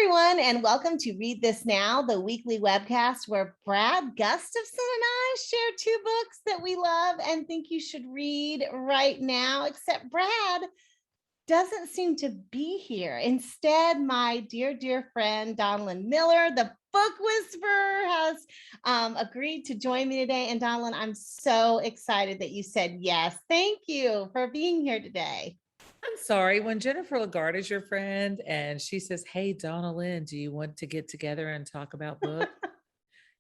everyone, and welcome to Read This Now, the weekly webcast where Brad, Gustafson, and I share two books that we love and think you should read right now, except Brad doesn't seem to be here. Instead, my dear friend, Donalyn Miller, the book whisperer, has agreed to join me today. And Donalyn, I'm so excited that you said yes. Thank you for being here today. I'm sorry, when Jennifer LaGarde is your friend and she says, "Hey, Donalyn, do you want to get together and talk about books?"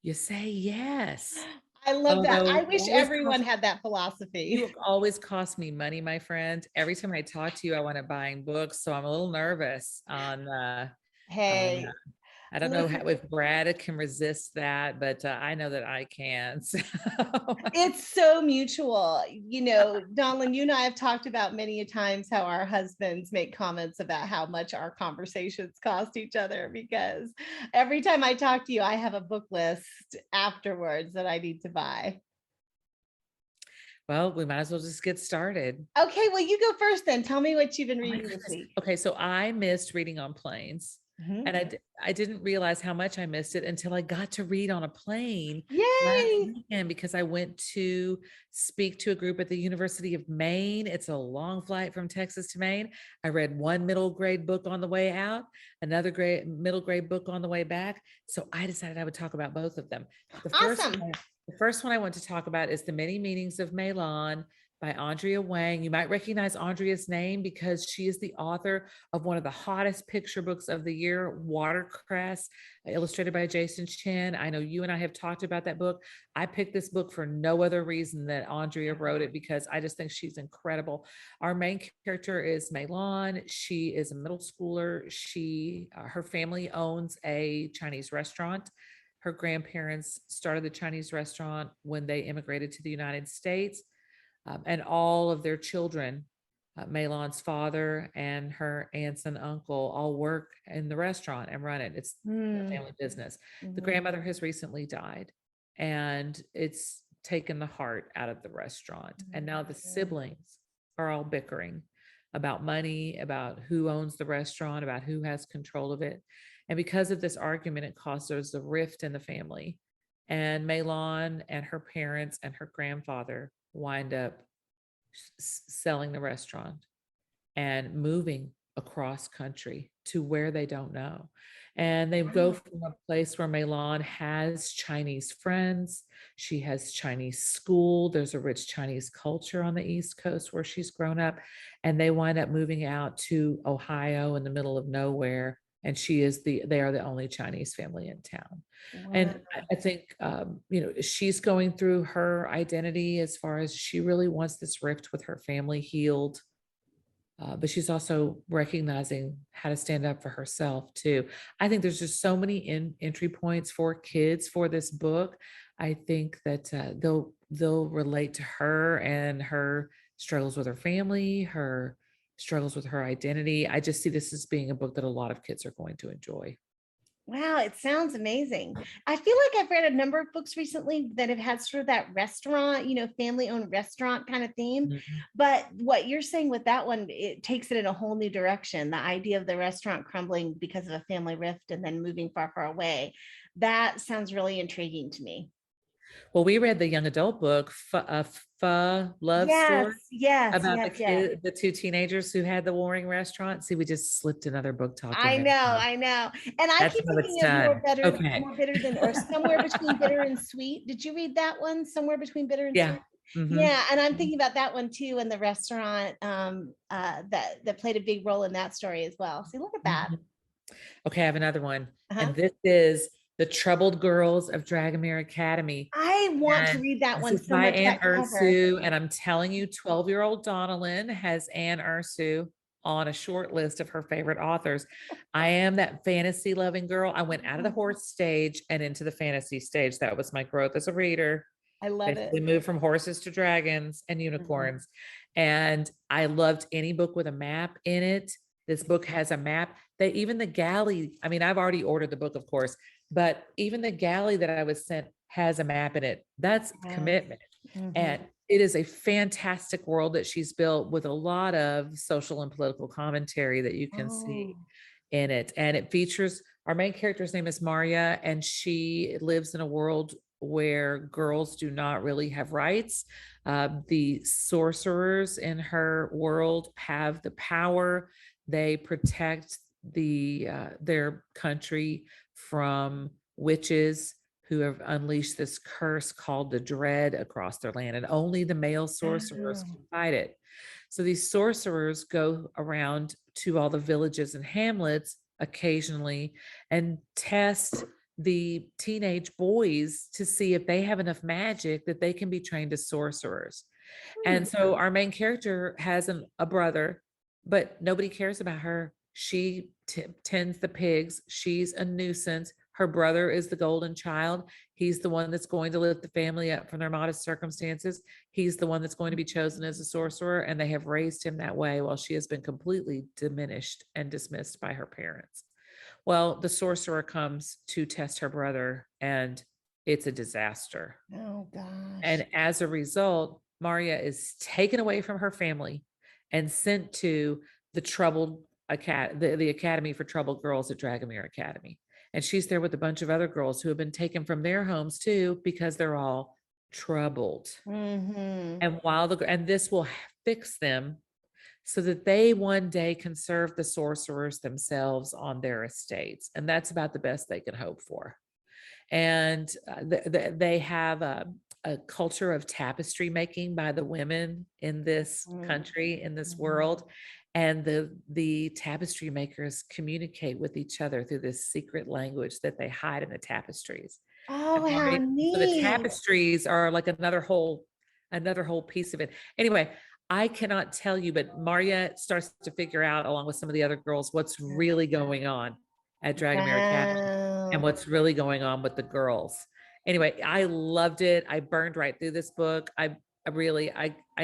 You say yes. I love that. Although I it wish always everyone had that philosophy. you always cost me money, my friend. Every time I talk to you, I want to buying books, so I'm a little nervous on Hey, I don't know listen, how, if Brad can resist that, but I know that I can. So. it's so mutual. You know, Donalyn, you and I have talked about many a times how our husbands make comments about how much our conversations cost each other, because every time I talk to you, I have a book list afterwards that I need to buy. Well, we might as well just get started. Okay, well, you go first then. Tell me what you've been Oh my reading this goodness. week. Okay, so I missed reading on planes. Mhm. And I didn't realize how much I missed it until I got to read on a plane last Yay! weekend, because I went to speak to a group at the University of Maine. It's a long flight from Texas to Maine. I read one middle grade book on the way out, another middle grade book on the way back. So I decided I would talk about both of them. The first Awesome. one, the first one I want to talk about is The Many Meanings of Meilan by Andrea Wang. You might recognize Andrea's name because she is the author of one of the hottest picture books of the year, Watercress, illustrated by Jason Chen. I know you and I have talked about that book. I picked this book for no other reason that Andrea wrote it, because I just think she's incredible. Our main character is Meilan. She is a middle schooler. Her family owns a Chinese restaurant. Her grandparents started the Chinese restaurant when they immigrated to the United States. And all of their children, Meilan's father and her aunts and uncle, all work in the restaurant and run it. It's a family business. The grandmother has recently died, and it's taken the heart out of the restaurant. And now the siblings are all bickering about money, about who owns the restaurant, about who has control of it. And because of this argument, it causes a rift in the family. And Meilan and her parents and her grandfather wind up selling the restaurant and moving across country to where they don't know. And they go from a place where Meilan has Chinese friends. She has Chinese school. There's a rich Chinese culture on the East Coast where she's grown up. And they wind up moving out to Ohio in the middle of nowhere. And they are the only Chinese family in town. Wow. And I think, she's going through her identity as far as she really wants this rift with her family healed. But she's also recognizing how to stand up for herself too. I think there's just so many entry points for kids for this book. I think that they'll relate to her and her struggles with her family, her struggles with her identity. I just see this as being a book that a lot of kids are going to enjoy. Wow, it sounds amazing. I feel like I've read a number of books recently that have had sort of that restaurant, family-owned restaurant kind of theme. Mhm. But what you're saying with that one, it takes it in a whole new direction. The idea of the restaurant crumbling because of a family rift and then moving far away. That sounds really intriguing to me. Well, we read the young adult book, Love Story, about Yes. the two teenagers who had the warring restaurant. See, we just slipped another book talk in I there. know. And I That's keep how it's thinking of done. Okay. more bitter than, or somewhere between bitter and sweet. Did you read that one? Somewhere between bitter and Yeah. sweet. Mhm. Yeah, and I'm thinking about that one too, and the restaurant that played a big role in that story as well. See, look at that. Mhm. Okay, I have another one. Uh-huh. And this is The Troubled Girls of Dragomir Academy. I want to And read that this one is so by much. Anne That cover. Ursu. And I'm telling you, 12-year-old Donalyn has Anne Ursu on a short list of her favorite authors. I am that fantasy loving girl. I went out of the horse stage and into the fantasy stage. That was my growth as a reader. I love it. Basically moved from horses to dragons and unicorns. And I loved any book with a map in it. This book has a map. Even the galley, I mean, I've already ordered the book, of course, but even the galley that I was sent has a map in it. That's commitment. And it is a fantastic world that she's built with a lot of social and political commentary that you can see. in it. And it features our main character's name is Maria, and she lives in a world where girls do not really have rights. The sorcerers in her world have the power. They protect their country from witches who have unleashed this curse called the dread across their land, and only the male sorcerers can fight it. So these sorcerers go around to all the villages and hamlets occasionally and test the teenage boys to see if they have enough magic that they can be trained as sorcerers. And so our main character has a brother, but nobody cares about her. She tends the pigs. She's a nuisance. Her brother is the golden child. He's the one that's going to lift the family up from their modest circumstances. He's the one that's going to be chosen as a sorcerer, and they have raised him that way while she has been completely diminished and dismissed by her parents. Well, the sorcerer comes to test her brother, and it's a disaster. Oh gosh. And as a result, Maria is taken away from her family and sent to the the Academy for Troubled Girls at Dragomir Academy. And she's there with a bunch of other girls who have been taken from their homes too, because they're all troubled. And this will fix them so that they one day can serve the sorcerers themselves on their estates. And that's about the best they can hope for. And they have a culture of tapestry making by the women in this country, in this world. And the tapestry makers communicate with each other through this secret language that they hide in the tapestries. Oh, how neat. So the tapestries are like another whole piece of it. Anyway, I cannot tell you, but Maria starts to figure out, along with some of the other girls, what's really going on at Dragomir Academy and what's really going on with the girls. Anyway, I loved it. I burned right through this book. I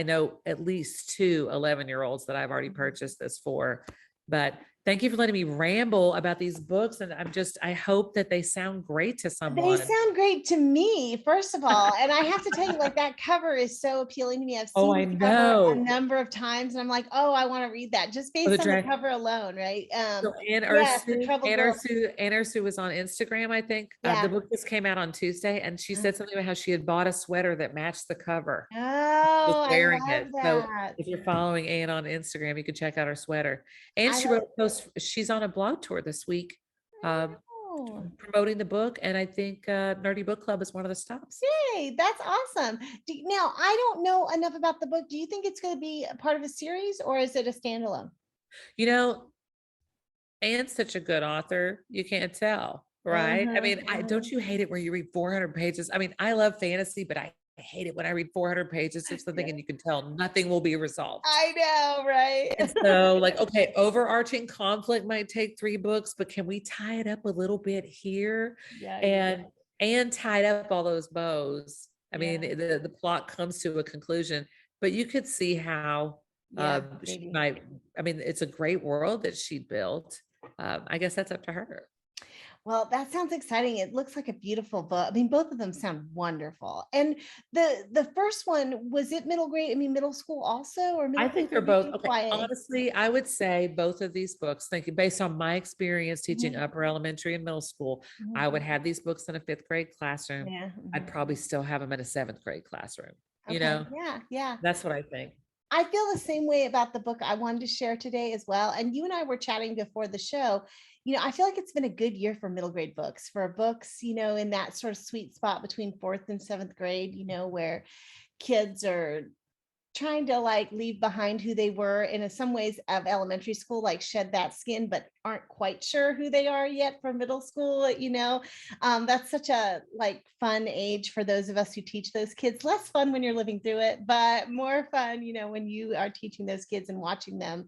know at least 2 11-year-olds that I've already purchased this for. But thank you for letting me ramble about these books. And I hope that they sound great to someone. They sound great to me, first of all. And I have to tell you, like, that cover is so appealing to me. I've seen the cover a number of times, and I'm like, oh, I want to read that just based on the cover alone, right? So Ursu was on Instagram, I think. The book just came out on Tuesday, and she said something about how she had bought a sweater that matched the cover. Oh, wearing I love it. that. So if you're following Anne on Instagram, you can check out her sweater. And she wrote a post. She's on a blog tour this week, promoting the book. And I think Nerdy Book Club is one of the stops. Yay, that's awesome. Now, I don't know enough about the book. Do you think it's going to be a part of a series, or is it a standalone? You know, Anne's such a good author. You can't tell, right? I mean, don't you hate it where you read 400 pages? I mean, I love fantasy, but I hate it when I read 400 pages of something and you can tell nothing will be resolved. I know, right? And so, like, okay, overarching conflict might take 3 books, but can we tie it up a little bit here? And tied up all those bows. I mean, the plot comes to a conclusion, but you could see how she might. I mean, it's a great world that she built. I guess that's up to her. Well, that sounds exciting. It looks like a beautiful book. I mean, both of them sound wonderful. And the first one, was it middle grade? I mean, middle school also, or middle I think they're both okay. Honestly, I would say both of these books, based on my experience teaching upper elementary and middle school, I would have these books in a 5th grade classroom. I'd probably still have them in a 7th grade classroom. You know? Yeah. That's what I think. I feel the same way about the book I wanted to share today as well. And you and I were chatting before the show. You know, I feel like it's been a good year for middle grade books, you know, in that sort of sweet spot between 4th and 7th grade, you know, where kids are trying to like leave behind who they were in some ways of elementary school, like shed that skin, but aren't quite sure who they are yet for middle school. You know, that's such a like fun age for those of us who teach those kids. Less fun when you're living through it, but more fun, you know, when you are teaching those kids and watching them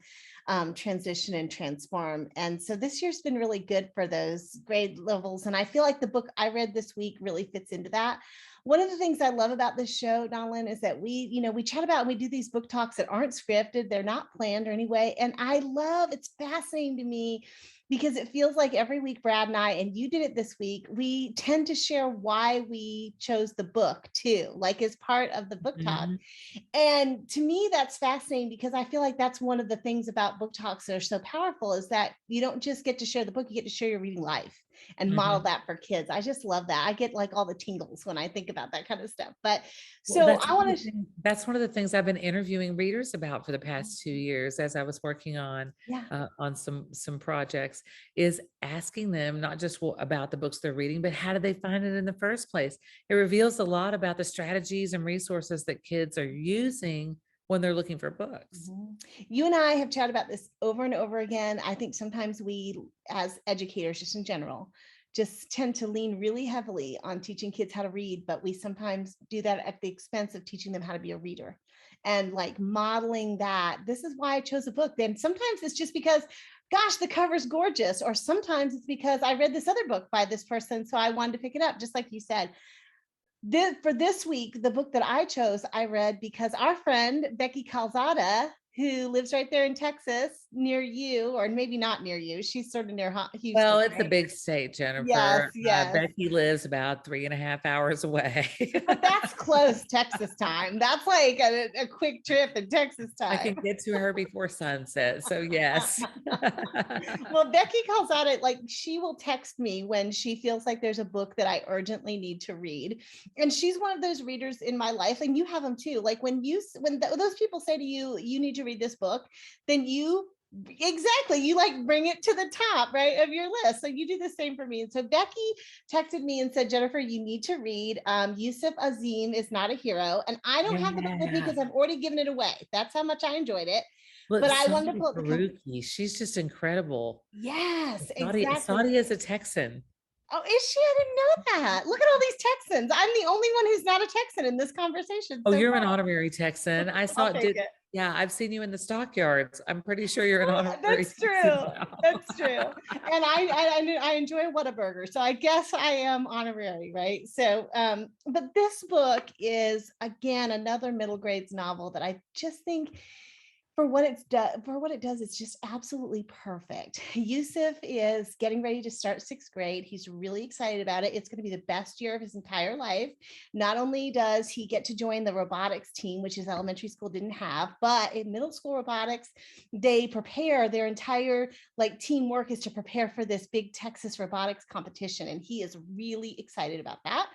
transition and transform. And so this year's been really good for those grade levels. And I feel like the book I read this week really fits into that. One of the things I love about this show, Donalyn, is that we chat about and we do these book talks that aren't scripted. They're not planned or anyway. And it's fascinating to me because it feels like every week, Brad and I, and you did it this week, we tend to share why we chose the book too, like as part of the book talk. Mhm. And to me, that's fascinating because I feel like that's one of the things about book talks that are so powerful is that you don't just get to share the book, you get to share your reading life and model Mhm. that for kids. I just love that. I get like all the tingles when I think about that kind of stuff. But Well, so I want to, that's one of the things I've been interviewing readers about for the past 2 years as I was working yeah. on some projects, is asking them not just about the books they're reading, but how did they find it in the first place? It reveals a lot about the strategies and resources that kids are using when they're looking for books. Mhm. You and I have chatted about this over and over again. I think sometimes we, as educators, just in general, just tend to lean really heavily on teaching kids how to read, but we sometimes do that at the expense of teaching them how to be a reader and like modeling that. This is why I chose a book. Then sometimes it's just because, gosh, the cover's gorgeous, or sometimes it's because I read this other book by this person, so I wanted to pick it up, just like you said. For this week, the book that I chose, I read because our friend Becky Calzada, who lives right there in Texas near you, or maybe not near you, she's sort of near Houston, Well, it's a right? big state, Yes, Jennifer. yes. Becky lives about 3.5 hours away. But that's close Texas time. That's like a quick trip in Texas I time. can get to her before sunset. So yes. Well, Becky calls out it like she will text me when she feels like there's a book that I urgently need to read. And she's one of those readers in my life, and you have them too. Like when those people say to you, you need to read this book, then you exactly you like bring it to the top right of your list. So you do the same for me. And so Becky texted me and said, Jennifer, you need to read Yusuf Azeem is Not a Hero. And I don't have the book with me Yeah. because I've already given it away. That's how much I enjoyed it. Look, But I wanted to Saadia pull up the cover. Faruqi, she's just incredible. Yes, Saadia, exactly. Saadia is a Texan. Oh, is she? I didn't know that. Look at all these Texans. I'm the only one who's not a Texan in this conversation Oh, so you're an far. honorary Texan. I saw I'll it take did. it. Yeah, I've seen you in the stockyards. I'm pretty sure you're an honorary That's Texan true. now. That's true. And I enjoy Whataburger, so I guess I am honorary, right? So, but this book is again another middle grades novel that I just think for what it does, it's just absolutely perfect. Yusuf is getting ready to start 6th grade. He's really excited about it. It's going to be the best year of his entire life. Not only does he get to join the robotics team, which his elementary school didn't have, but in middle school robotics, they prepare their entire like teamwork is to prepare for this big Texas robotics competition. And he is really excited about that.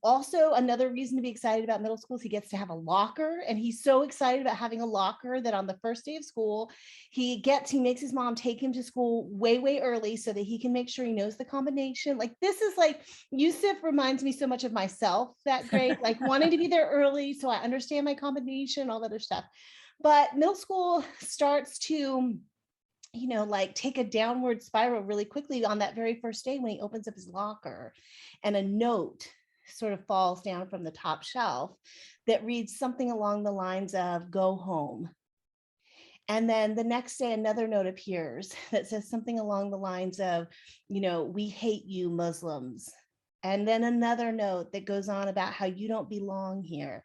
Also, another reason to be excited about middle school is he gets to have a locker, and he's so excited about having a locker that on the first day of school, he makes his mom take him to school way early so that he can make sure he knows the combination. Like this is like Yusuf reminds me so much of myself that grade, like wanting to be there early so I understand my combination, all that other stuff. But middle school starts to like take a downward spiral really quickly on that very first day when he opens up his locker and a note sort of falls down from the top shelf that reads something along the lines of go home. And then the next day, another note appears that says something along the lines of, we hate you, Muslims. And then another note that goes on about how you don't belong here.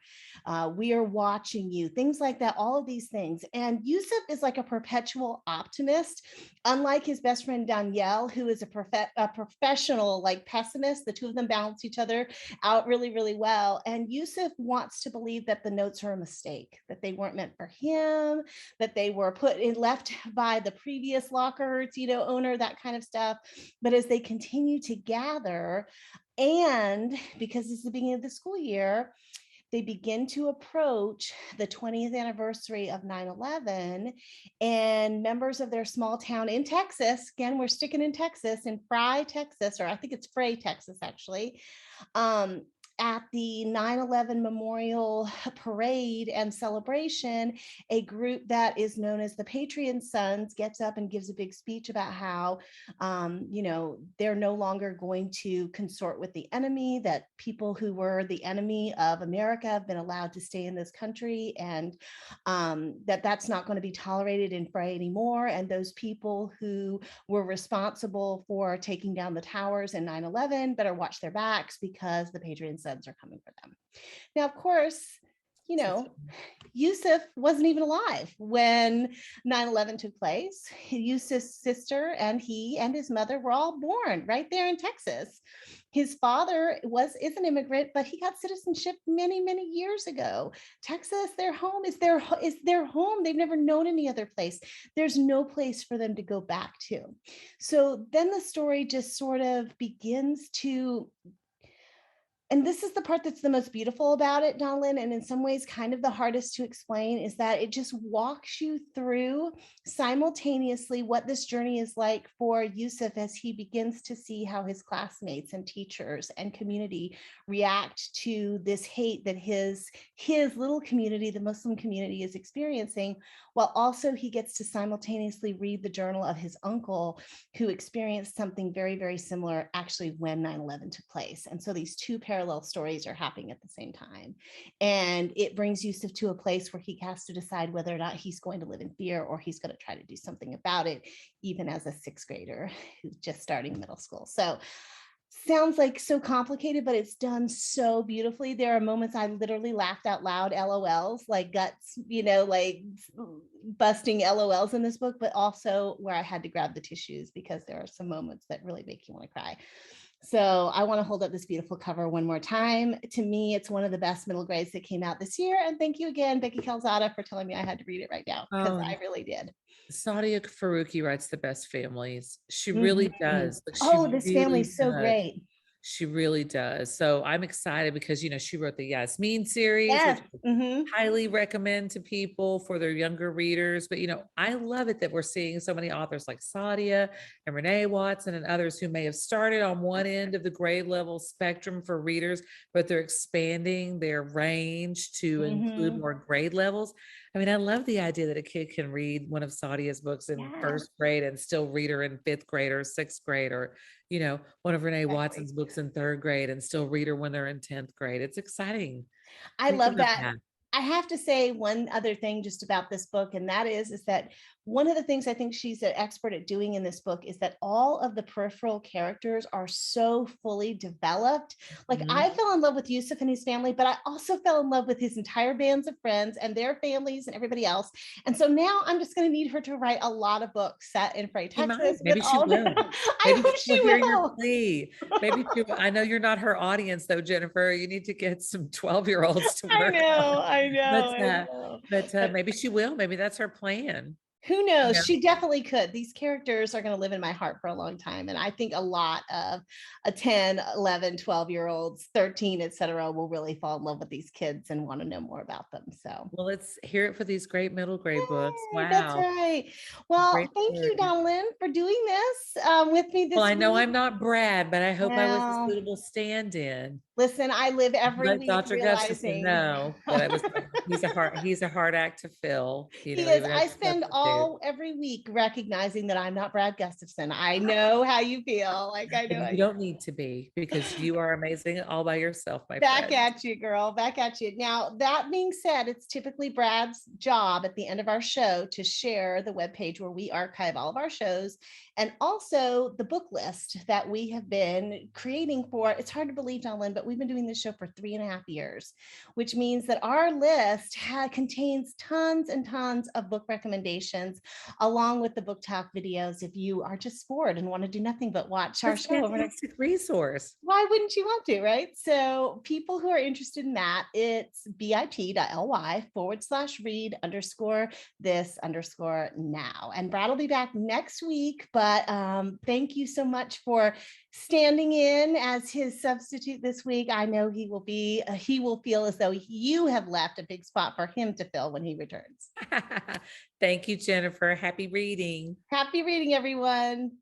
We are watching you, things like that, all of these things. And Yusuf is like a perpetual optimist, unlike his best friend Danielle, who is a professional like pessimist. The two of them balance each other out really, really well. And Yusuf wants to believe that the notes are a mistake, that they weren't meant for him, that they were left by the previous locker, owner, that kind of stuff. But as they continue to gather, and because it's the beginning of the school year, they begin to approach the 20th anniversary of 9/11, and members of their small town in Texas, again, we're sticking in Texas, in Fry, Texas, or I think it's Frey, Texas, actually, um, at the 9/11 Memorial Parade and celebration, a group that is known as the Patriot Sons gets up and gives a big speech about how, they're no longer going to consort with the enemy, that people who were the enemy of America have been allowed to stay in this country, and that's not going to be tolerated in Frey anymore. And those people who were responsible for taking down the towers in 9/11 better watch their backs because the Patriot Sons are coming for them. Now, of course, you know, Yusuf wasn't even alive when 9/11 took place. Yusuf's sister and he and his mother were all born right there in Texas. His father is an immigrant, but he got citizenship many, many years ago. Texas, their home is their home. They've never known any other place. There's no place for them to go back to. So then the story just sort of begins to, and this is the part that's the most beautiful about it, Donalyn, and in some ways kind of the hardest to explain, is that it just walks you through simultaneously what this journey is like for Yusuf as he begins to see how his classmates and teachers and community react to this hate that his little community, the Muslim community, is experiencing, while also he gets to simultaneously read the journal of his uncle who experienced something very, very similar actually when 9/11 took place. And so these two parallel stories are happening at the same time. And it brings Yusuf to a place where he has to decide whether or not he's going to live in fear or he's going to try to do something about it, even as a sixth grader who's just starting middle school. So sounds like so complicated, but it's done so beautifully. There are moments I literally laughed out loud, LOLs, like guts, like busting LOLs in this book, but also where I had to grab the tissues because there are some moments that really make you want to cry. So I want to hold up this beautiful cover one more time. To me, it's one of the best middle grades that came out this year. And thank you again, Becky Calzada, for telling me I had to read it right now, because I really did. Saadia Faruqi writes the best families. She really does. This family's so great. She really does. So I'm excited because, she wrote the Yasmin series, Yes. which I highly recommend to people for their younger readers. But, I love it that we're seeing so many authors like Saadia and Renee Watson and others who may have started on one end of the grade level spectrum for readers, but they're expanding their range to include more grade levels. I mean, I love the idea that a kid can read one of Saadia's books in first grade and still read her in fifth grade or sixth grade, or, one of Renee Watson's books in third grade and still read her when they're in 10th grade. It's exciting. I love that. I have to say one other thing just about this book, and that is that one of the things I think she's an expert at doing in this book is that all of the peripheral characters are so fully developed. Like I fell in love with Yusuf and his family, but I also fell in love with his entire bands of friends and their families and everybody else. And so now I'm just going to need her to write a lot of books set in Frey, Texas. Maybe she will. I hope she will. Maybe she will. I know you're not her audience though, Jennifer. You need to get some 12-year-olds to work. I know. But maybe she will. Maybe that's her plan. Who knows? She definitely could. These characters are going to live in my heart for a long time. And I think a lot of 10, 11, 12-year-olds, 13, etc., will really fall in love with these kids and want to know more about them. So, well, let's hear it for these great middle grade books. Wow. That's right. Well, thank you, Donalyn, for doing this with me this week. Well, I know I'm not Brad, but I hope I was a suitable stand-in. Listen, I live every week Dr. Gustafson know that he's a hard act to fill. He is. I spend every week recognizing that I'm not Brad Gustafson. I know how you feel. Like I know you don't need to be, because you are amazing all by yourself, my friend. Back friend. At you, girl. Back at you. Now, that being said, it's typically Brad's job at the end of our show to share the webpage where we archive all of our shows, and also the book list that we have been creating for, it's hard to believe, Donalyn, but we've been doing this show for 3.5 years, which means that our list contains tons and tons of book recommendations, along with the book talk videos. If you are just bored and want to do nothing but watch our show, fantastic resource. Why wouldn't you want to, right? So people who are interested in that, it's bit.ly/read_this_now. And Brad will be back next week, but thank you so much for standing in as his substitute this week. I know he will feel as though you have left a big spot for him to fill when he returns. Thank you, Jennifer. Happy reading. Happy reading, everyone.